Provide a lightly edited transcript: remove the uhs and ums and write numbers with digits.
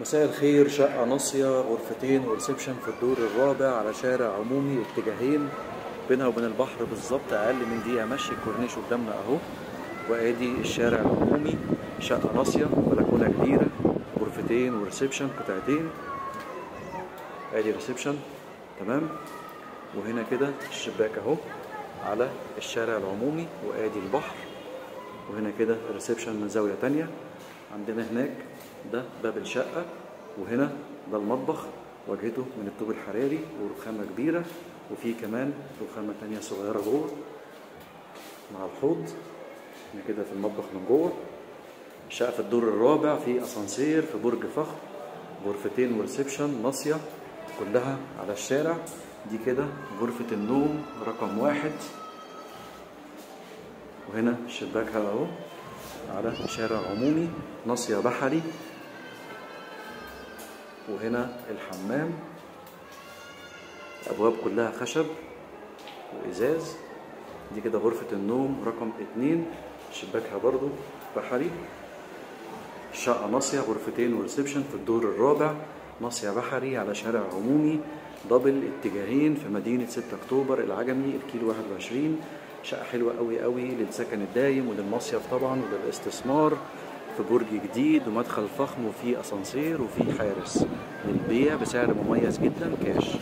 مساء الخير. شقة ناصية غرفتين وريسبشن في الدور الرابع على شارع عمومي اتجاهين، بينها وبين البحر بالظبط أقل من دقيقة مشي. الكورنيش قدامنا أهو، وأدي الشارع العمومي. شقة ناصية، بلكونة كبيرة، غرفتين وريسبشن قطعتين. أدي ريسبشن تمام، وهنا كده الشباك أهو على الشارع العمومي، وأدي البحر. وهنا كده ريسبشن من زاوية تانية. عندنا هناك ده باب الشقة، وهنا ده المطبخ، واجهته من الطوب الحراري ورخامة كبيرة، وفي كمان رخامة تانية صغيرة جوه مع الحوض. هنا كده في المطبخ من جوه. الشقة في الدور الرابع، في اسانسير في برج فخم، غرفتين وريسبشن ناصية كلها على الشارع. دي كده غرفة النوم رقم 1، وهنا شباكها اهو على شارع عمومي ناصية بحري. وهنا الحمام، الأبواب كلها خشب وإزاز. دي كده غرفة النوم رقم 2، شباكها برضو بحري. الشقة ناصية غرفتين وريسبشن في الدور الرابع، ناصية بحري على شارع عمومي دبل اتجاهين في مدينة 6 أكتوبر العجمي الكيلو 21. شقة حلوة قوي قوي للسكن الدايم وللمصيف طبعا وللاستثمار، في برج جديد ومدخل فخم وفيه اسانسير وفيه حارس للبيع بسعر مميز جدا كاش.